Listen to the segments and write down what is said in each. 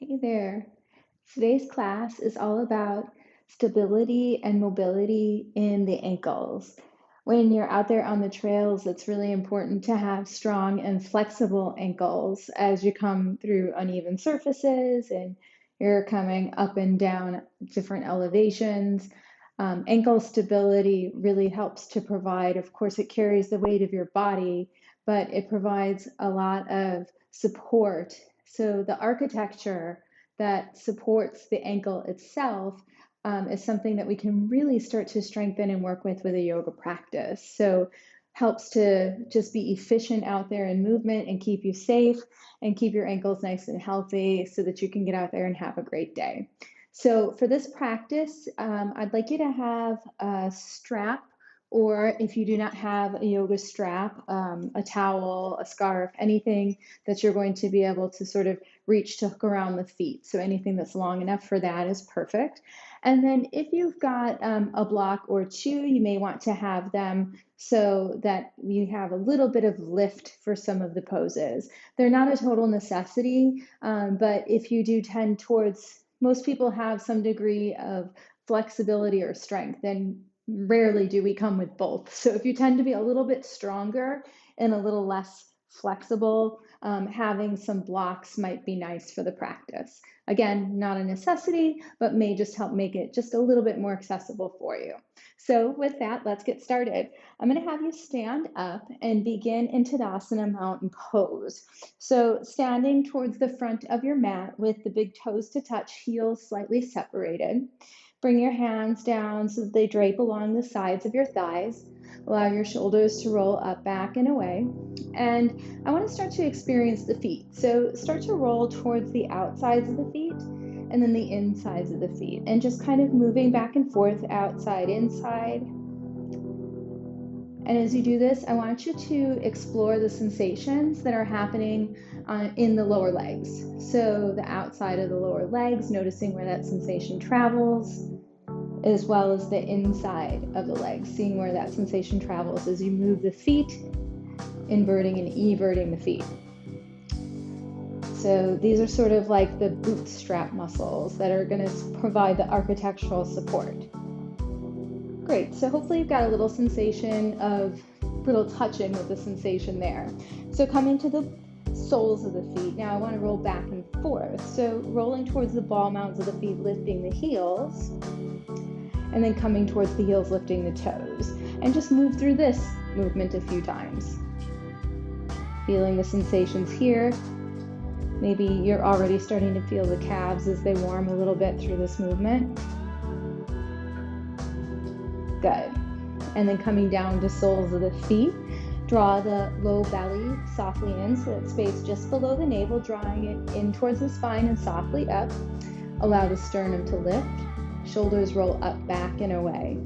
Hey there. Today's class is all about stability and mobility in the ankles. When you're out there on the trails, it's really important to have strong and flexible ankles as you come through uneven surfaces and you're coming up and down different elevations. Ankle stability really helps to provide, of course, it carries the weight of your body, but it provides a lot of support. So the architecture that supports the ankle itself is something that we can really start to strengthen and work with a yoga practice. So helps to just be efficient out there in movement and keep you safe and keep your ankles nice and healthy so that you can get out there and have a great day. So for this practice, I'd like you to have a strap, or if you do not have a yoga strap, a towel, a scarf, anything that you're going to be able to sort of reach to hook around the feet. So anything that's long enough for that is perfect. And then if you've got a block or two, you may want to have them so that you have a little bit of lift for some of the poses. They're not a total necessity, but if you do tend towards, most people have some degree of flexibility or strength, and rarely do we come with both. So if you tend to be a little bit stronger and a little less flexible, having some blocks might be nice for the practice. Again, not a necessity, but may just help make it just a little bit more accessible for you. So with that, let's get started. I'm going to have you stand up and begin in Tadasana Mountain Pose. So standing towards the front of your mat with the big toes to touch, heels slightly separated. Bring your hands down so that they drape along the sides of your thighs. Allow your shoulders to roll up, back, and away. And I want to start to experience the feet. So start to roll towards the outsides of the feet and then the insides of the feet. And just kind of moving back and forth, outside, inside. And as you do this, I want you to explore the sensations that are happening in the lower legs. So the outside of the lower legs, noticing where that sensation travels, as well as the inside of the legs, seeing where that sensation travels as you move the feet, inverting and everting the feet. So these are sort of like the bootstrap muscles that are going to provide the architectural support. Great, so hopefully you've got a little sensation of little touching with the sensation there. So coming to the soles of the feet, now I want to roll back and forth. So rolling towards the ball mounds of the feet, lifting the heels, and then coming towards the heels, lifting the toes. And just move through this movement a few times. Feeling the sensations here. Maybe you're already starting to feel the calves as they warm a little bit through this movement. Good. And then coming down to soles of the feet. Draw the low belly softly in so that space just below the navel, drawing it in towards the spine and softly up. Allow the sternum to lift. Shoulders roll up, back, and away.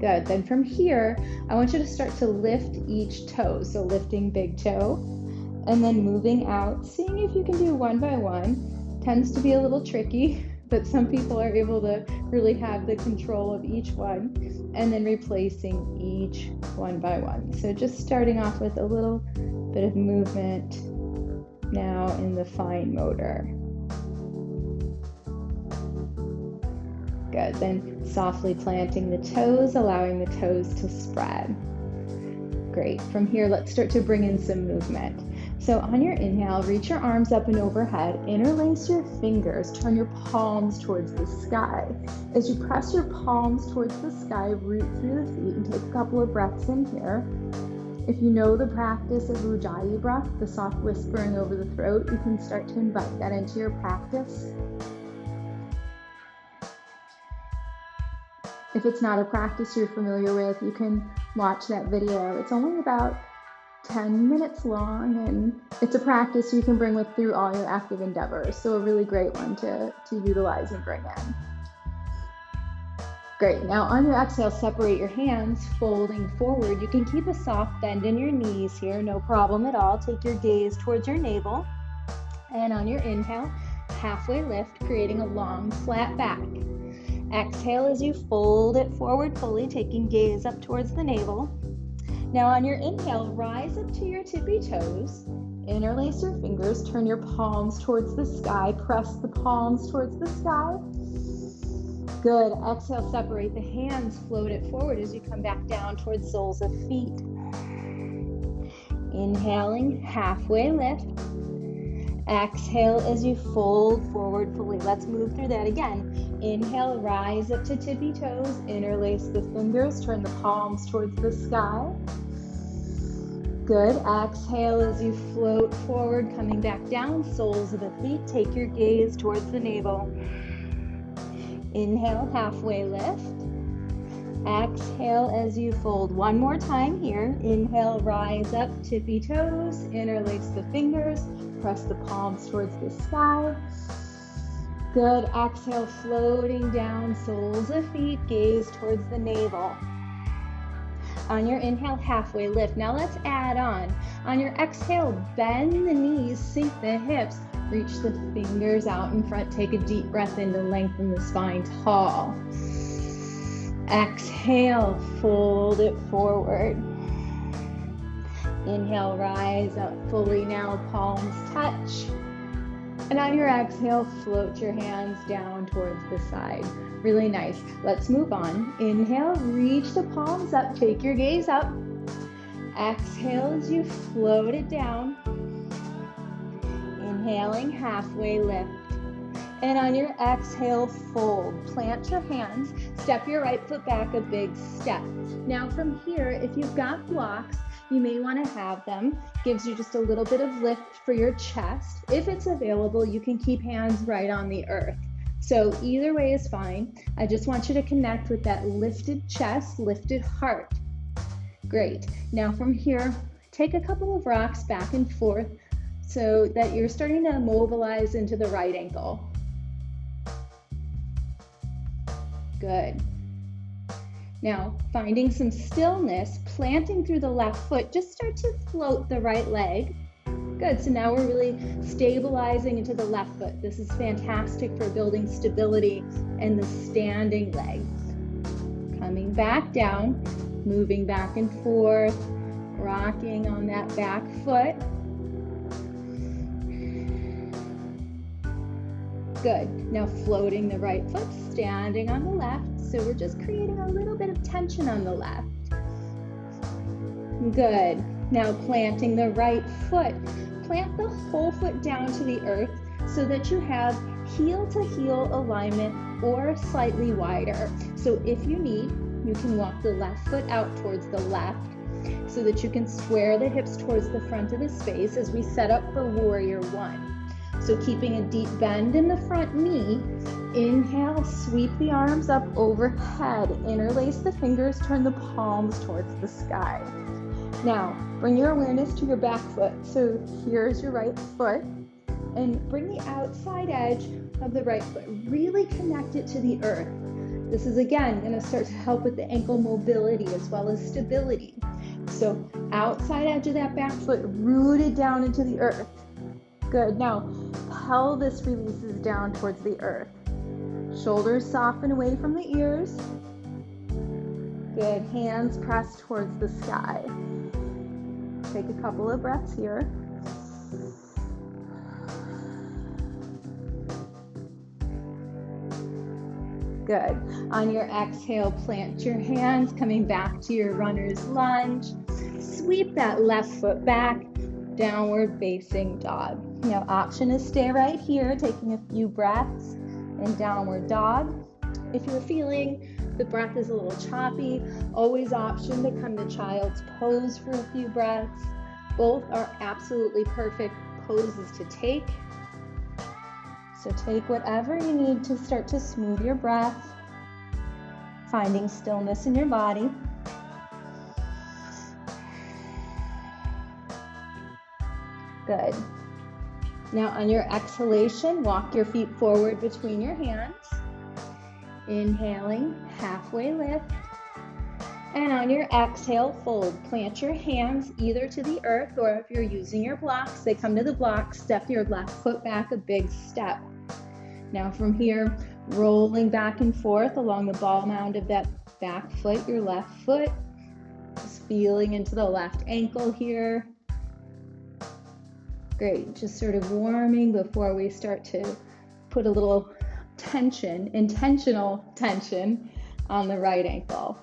Good. Then from here, I want you to start to lift each toe. So lifting big toe and then moving out, seeing if you can do one by one. Tends to be a little tricky, but some people are able to really have the control of each one, and then replacing each one by one. So just starting off with a little bit of movement now in the fine motor. Good. Then softly planting the toes, allowing the toes to spread. Great. From here, let's start to bring in some movement. So on your inhale, reach your arms up and overhead, interlace your fingers, turn your palms towards the sky. As you press your palms towards the sky, root through the feet and take a couple of breaths in here. If you know the practice of Ujjayi breath, the soft whispering over the throat, you can start to invite that into your practice. If it's not a practice you're familiar with, you can watch that video. It's only about 10 minutes long, and it's a practice you can bring with through all your active endeavors. So a really great one to utilize and bring in. Great. Now on your exhale, separate your hands, folding forward. You can keep a soft bend in your knees here, no problem at all. Take your gaze towards your navel. And on your inhale, halfway lift, creating a long, flat back. Exhale as you fold it forward fully, taking gaze up towards the navel. Now on your inhale, rise up to your tippy toes. Interlace your fingers, turn your palms towards the sky, press the palms towards the sky. Good, exhale, separate the hands, float it forward as you come back down towards soles of feet. Inhaling, halfway lift. Exhale as you fold forward fully. Let's move through that again. Inhale, rise up to tippy toes, interlace the fingers, turn the palms towards the sky. Good, exhale as you float forward, coming back down, soles of the feet, take your gaze towards the navel. Inhale, halfway lift. Exhale as you fold. One more time here. Inhale, rise up, tippy toes, interlace the fingers, press the palms towards the sky. Good, exhale, floating down, soles of feet, gaze towards the navel. On your inhale, halfway lift. Now let's add on. On your exhale, bend the knees, sink the hips, reach the fingers out in front. Take a deep breath in to lengthen the spine tall. Exhale, fold it forward. Inhale, rise up fully now, palms touch. And on your exhale, float your hands down towards the side. Really nice. Let's move on. Inhale, reach the palms up, take your gaze up. Exhale as you float it down. Inhaling, halfway lift. And on your exhale, fold. Plant your hands, step your right foot back a big step. Now from here, if you've got blocks, you may want to have them. Gives you just a little bit of lift for your chest. If it's available, you can keep hands right on the earth. So either way is fine. I just want you to connect with that lifted chest, lifted heart. Great. Now from here, take a couple of rocks back and forth so that you're starting to mobilize into the right ankle. Good. Now, finding some stillness, planting through the left foot, just start to float the right leg. Good, so now we're really stabilizing into the left foot. This is fantastic for building stability in the standing leg. Coming back down, moving back and forth, rocking on that back foot. Good, now floating the right foot, standing on the left. So we're just creating a little bit of tension on the left. Good. Now planting the right foot. Plant the whole foot down to the earth so that you have heel to heel alignment or slightly wider. So if you need, you can walk the left foot out towards the left so that you can square the hips towards the front of the space as we set up for warrior one. So keeping a deep bend in the front knee. Inhale, sweep the arms up overhead. Interlace the fingers, turn the palms towards the sky. Now, bring your awareness to your back foot. So here's your right foot. And bring the outside edge of the right foot. Really connect it to the earth. This is, again, going to start to help with the ankle mobility as well as stability. So outside edge of that back foot, rooted down into the earth. Good. Now, pelvis releases down towards the earth. Shoulders soften away from the ears. Good. Hands press towards the sky. Take a couple of breaths here. Good. On your exhale, plant your hands, coming back to your runner's lunge. Sweep that left foot back, downward facing dog. Now, option is stay right here, taking a few breaths in downward dog. If you're feeling the breath is a little choppy, always option to come to child's pose for a few breaths. Both are absolutely perfect poses to take. So take whatever you need to start to smooth your breath, finding stillness in your body. Good. Now on your exhalation, walk your feet forward between your hands. Inhaling, halfway lift. And on your exhale, fold. Plant your hands either to the earth, or if you're using your blocks, they come to the blocks, step your left foot back a big step. Now from here, rolling back and forth along the ball mound of that back foot, your left foot. Just feeling into the left ankle here. Great, just sort of warming before we start to put a little tension, intentional tension on the right ankle.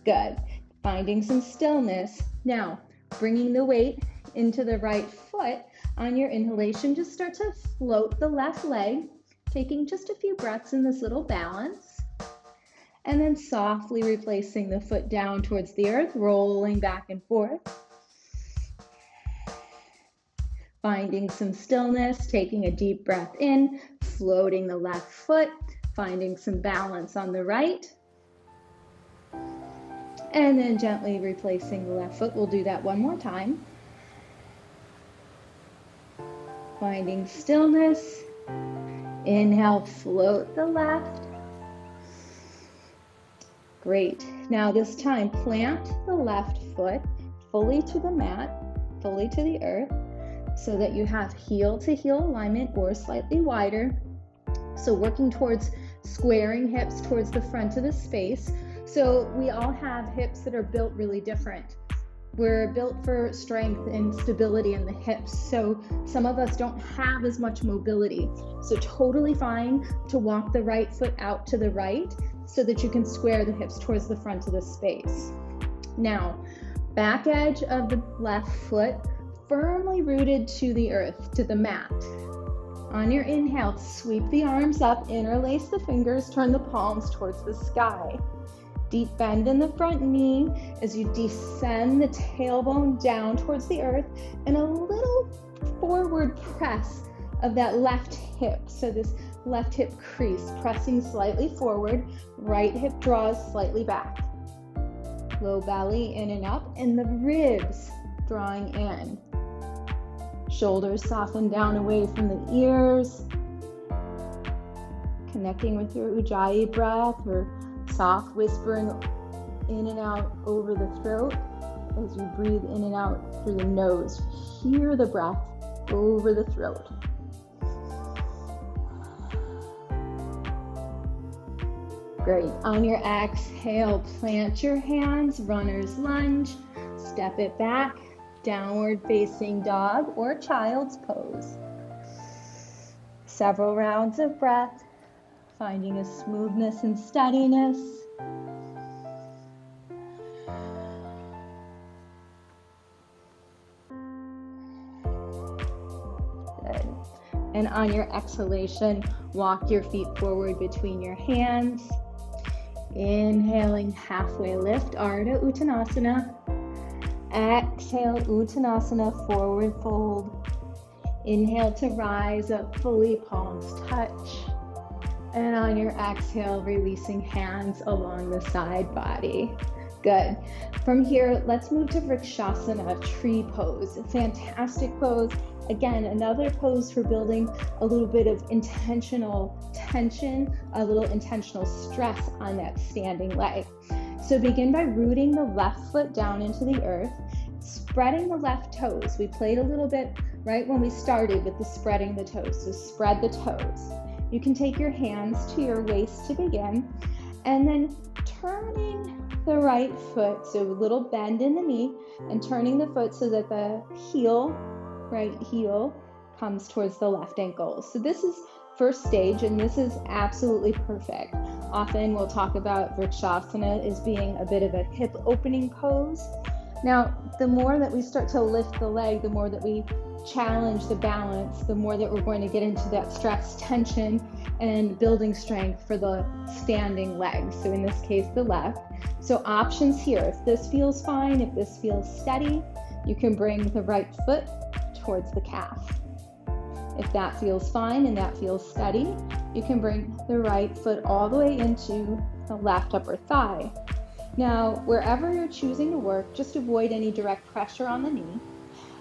Good, finding some stillness. Now, bringing the weight into the right foot. On your inhalation, just start to float the left leg, taking just a few breaths in this little balance. And then softly replacing the foot down towards the earth, rolling back and forth. Finding some stillness, taking a deep breath in, floating the left foot, finding some balance on the right. And then gently replacing the left foot. We'll do that one more time. Finding stillness. Inhale, float the left. Great. Now this time, plant the left foot fully to the mat, fully to the earth, so that you have heel to heel alignment or slightly wider. So working towards squaring hips towards the front of the space. So we all have hips that are built really different. We're built for strength and stability in the hips. So some of us don't have as much mobility. So totally fine to walk the right foot out to the right so that you can square the hips towards the front of the space. Now, back edge of the left foot firmly rooted to the earth, to the mat. On your inhale, sweep the arms up, interlace the fingers, turn the palms towards the sky. Deep bend in the front knee as you descend the tailbone down towards the earth, and a little forward press of that left hip. So this left hip crease, pressing slightly forward, right hip draws slightly back. Low belly in and up, and the ribs drawing in. Shoulders soften down away from the ears. Connecting with your Ujjayi breath, or soft whispering in and out over the throat as you breathe in and out through the nose. Hear the breath over the throat. Great. On your exhale, plant your hands, runner's lunge, step it back, downward facing dog or child's pose. Several rounds of breath, finding a smoothness and steadiness. Good. And on your exhalation, walk your feet forward between your hands. Inhaling, halfway lift, Ardha Uttanasana. Exhale, Uttanasana, forward fold. Inhale to rise up fully, palms touch. And on your exhale, releasing hands along the side body. Good. From here, let's move to Vrikshasana, tree pose. A fantastic pose. Again, another pose for building a little bit of intentional tension, a little intentional stress on that standing leg. So begin by rooting the left foot down into the earth, spreading the left toes. We played a little bit right when we started with the spreading the toes. So spread the toes. You can take your hands to your waist to begin, and then turning the right foot, so a little bend in the knee, and turning the foot so that the right heel comes towards the left ankle. So this is first stage, and this is absolutely perfect. Often we'll talk about Vrikshasana as being a bit of a hip opening pose. Now, the more that we start to lift the leg, the more that we challenge the balance, the more that we're going to get into that stress tension and building strength for the standing leg. So in this case, the left. So options here. If this feels fine, if this feels steady, you can bring the right foot towards the calf. If that feels fine and that feels steady, you can bring the right foot all the way into the left upper thigh. Now, wherever you're choosing to work, just avoid any direct pressure on the knee.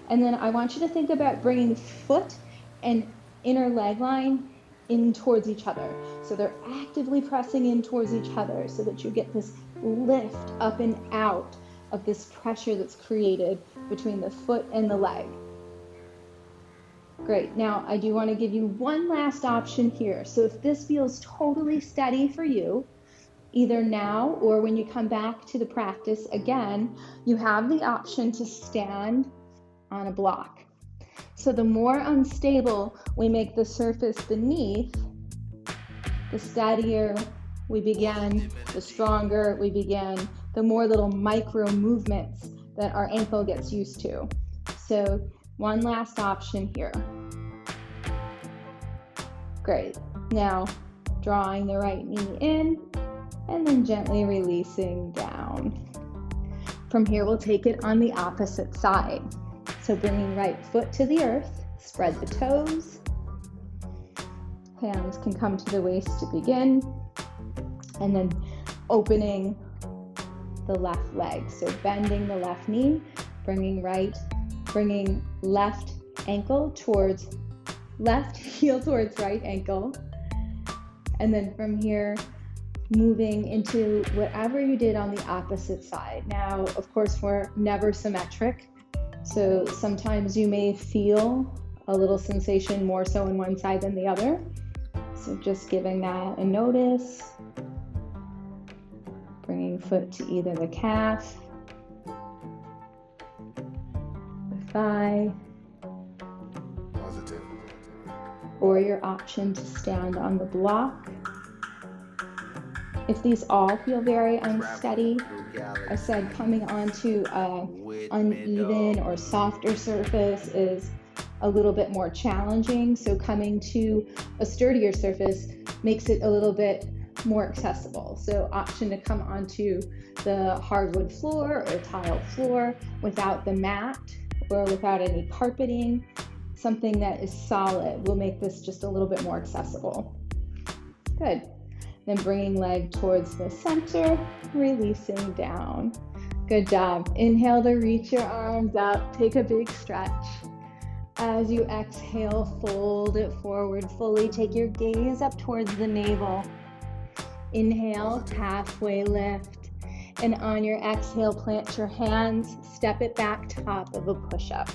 And then I want you to think about bringing foot and inner leg line in towards each other. So they're actively pressing in towards each other so that you get this lift up and out of this pressure that's created between the foot and the leg. Great. Now, I do want to give you one last option here. So if this feels totally steady for you, either now or when you come back to the practice again, you have the option to stand on a block. So the more unstable we make the surface beneath, the steadier we begin, the stronger we begin, the more little micro movements that our ankle gets used to. So one last option here. Great. Now drawing the right knee in and then gently releasing down. From here, we'll take it on the opposite side. So bringing right foot to the earth, spread the toes. Hands can come to the waist to begin. And then opening the left leg. So bending the left knee, bringing left ankle towards left heel towards right ankle. And then from here, moving into whatever you did on the opposite side. Now, of course, we're never symmetric. So sometimes you may feel a little sensation more so on one side than the other. So just giving that a notice. Bringing foot to either the calf, the thigh, or your option to stand on the block. If these all feel very unsteady, I said coming onto an uneven or softer surface is a little bit more challenging. So coming to a sturdier surface makes it a little bit more accessible. So option to come onto the hardwood floor or tiled floor without the mat or without any carpeting. Something that is solid will make this just a little bit more accessible. Good. Then bringing leg towards the center, releasing down. Good job. Inhale to reach your arms up. Take a big stretch. As you exhale, fold it forward fully. Take your gaze up towards the navel. Inhale, halfway lift. And on your exhale, plant your hands. Step it back, top of a push-up.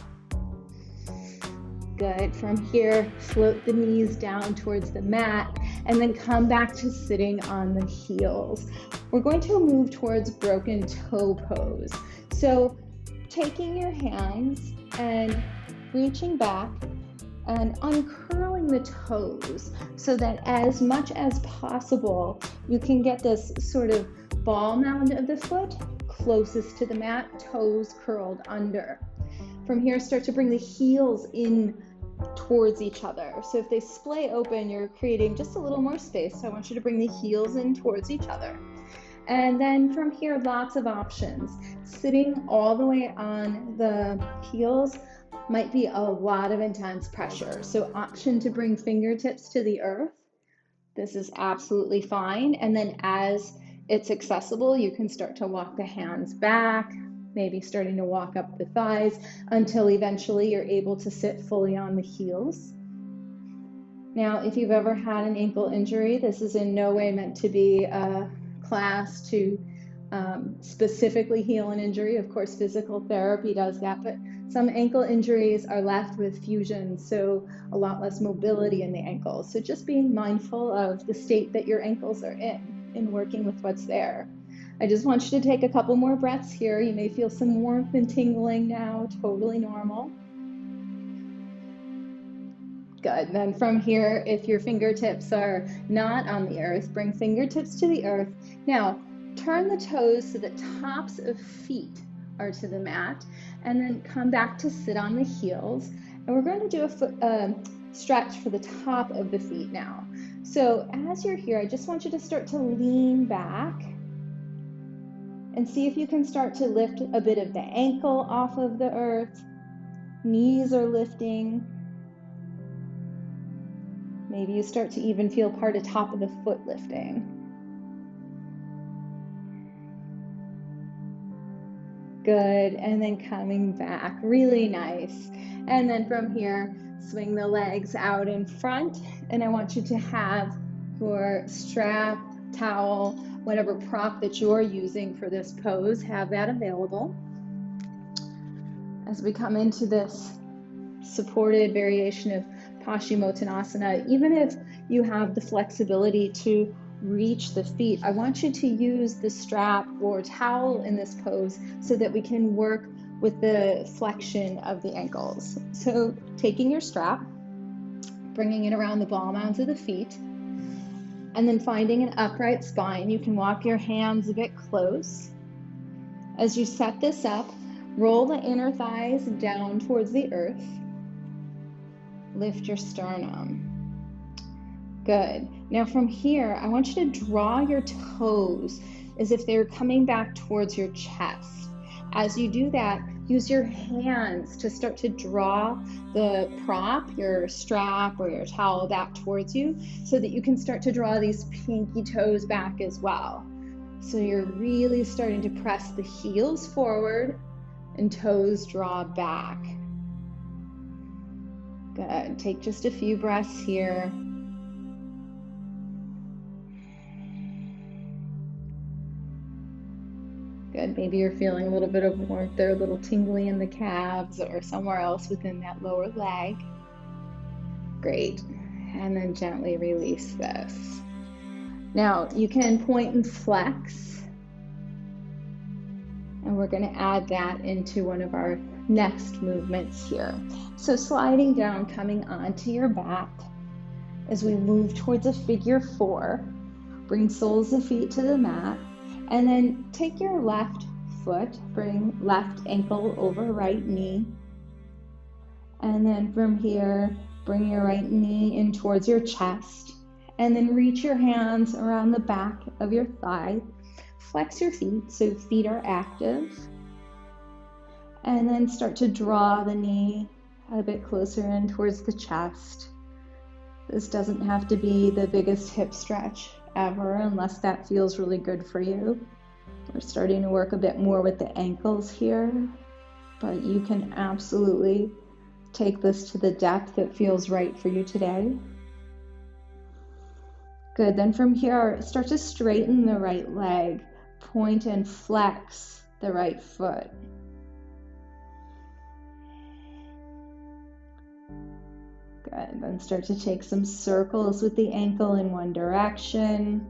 Good. From here, float the knees down towards the mat and then come back to sitting on the heels. We're going to move towards broken toe pose. So taking your hands and reaching back and uncurling the toes so that as much as possible, you can get this sort of ball mound of the foot closest to the mat, toes curled under. From here, start to bring the heels in towards each other. So if they splay open, you're creating just a little more space. So I want you to bring the heels in towards each other. And then from here, lots of options. Sitting all the way on the heels might be a lot of intense pressure. So option to bring fingertips to the earth. This is absolutely fine. And then as it's accessible, you can start to walk the hands back, maybe starting to walk up the thighs until eventually you're able to sit fully on the heels. Now, if you've ever had an ankle injury, this is in no way meant to be a class to specifically heal an injury. Of course, physical therapy does that, but some ankle injuries are left with fusion, so a lot less mobility in the ankles. So just being mindful of the state that your ankles are in working with what's there. I just want you to take a couple more breaths here. You may feel some warmth and tingling now, totally normal. Good. Then from here, if your fingertips are not on the earth, bring fingertips to the earth. Now, turn the toes so the tops of feet are to the mat, and then come back to sit on the heels. And we're going to do a foot stretch for the top of the feet now. So as you're here, I just want you to start to lean back and see if you can start to lift a bit of the ankle off of the earth. Knees are lifting. Maybe you start to even feel part of top of the foot lifting. Good, and then coming back, really nice. And then from here, swing the legs out in front, and I want you to have your strap, towel, whatever prop that you're using for this pose, have that available. As we come into this supported variation of Paschimottanasana, even if you have the flexibility to reach the feet, I want you to use the strap or towel in this pose so that we can work with the flexion of the ankles. So taking your strap, bringing it around the ball mounds of the feet, and then finding an upright spine. You can walk your hands a bit close. As you set this up, roll the inner thighs down towards the earth. Lift your sternum. Good. Now from here, I want you to draw your toes as if they're coming back towards your chest. As you do that, use your hands to start to draw the prop, your strap or your towel back towards you so that you can start to draw these pinky toes back as well. So you're really starting to press the heels forward and toes draw back. Good. Take just a few breaths here. Good. Maybe you're feeling a little bit of warmth there, a little tingly in the calves or somewhere else within that lower leg. Great. And then gently release this. Now you can point and flex. And we're going to add that into one of our next movements here. So sliding down, coming onto your back as we move towards a figure 4. Bring soles of feet to the mat. And then take your left foot, bring left ankle over right knee. And then from here, bring your right knee in towards your chest. And then reach your hands around the back of your thigh. Flex your feet so feet are active. And then start to draw the knee a bit closer in towards the chest. This doesn't have to be the biggest hip stretch ever unless that feels really good for you. We're starting to work a bit more with the ankles here, but you can absolutely take this to the depth that feels right for you today. Good. Then from here, start to straighten the right leg, point and flex the right foot. Good. Then start to take some circles with the ankle in one direction.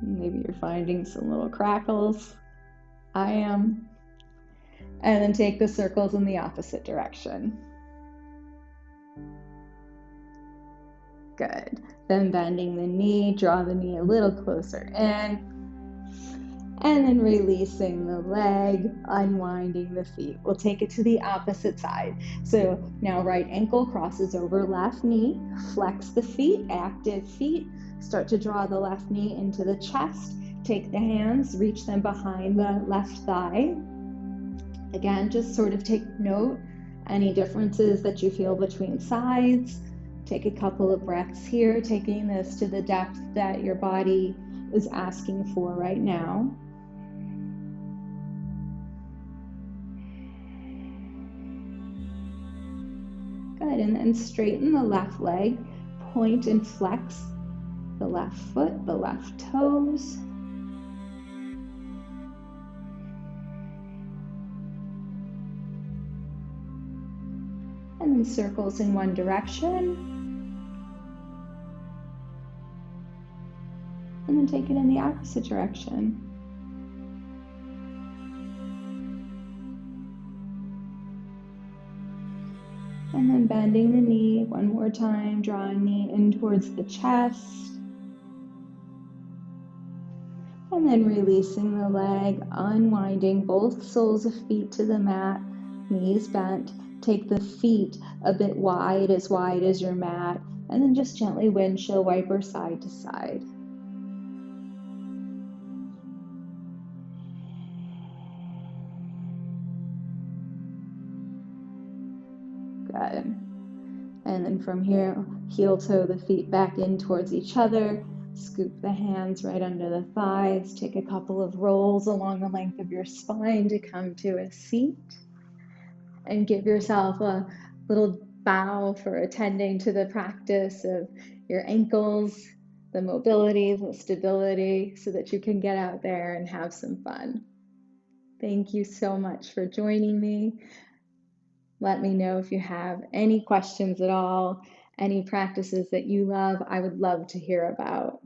Maybe you're finding some little crackles. I am. And then take the circles in the opposite direction. Good. Then bending the knee, draw the knee a little closer in. And then releasing the leg, unwinding the feet. We'll take it to the opposite side. So now right ankle crosses over left knee, flex the feet, active feet. Start to draw the left knee into the chest. Take the hands, reach them behind the left thigh. Again, just sort of take note, any differences that you feel between sides. Take a couple of breaths here, taking this to the depth that your body is asking for right now. Good, and then straighten the left leg, point and flex the left foot, the left toes. And then circles in one direction. And then take it in the opposite direction. And then bending the knee one more time, drawing knee in towards the chest. And then releasing the leg, unwinding both soles of feet to the mat, knees bent. Take the feet a bit wide as your mat, and then just gently windshield wiper side to side. Good. And then from here, heel toe the feet back in towards each other. Scoop the hands right under the thighs. Take a couple of rolls along the length of your spine to come to a seat. And give yourself a little bow for attending to the practice of your ankles, the mobility, the stability, so that you can get out there and have some fun. Thank you so much for joining me. Let me know if you have any questions at all, any practices that you love, I would love to hear about.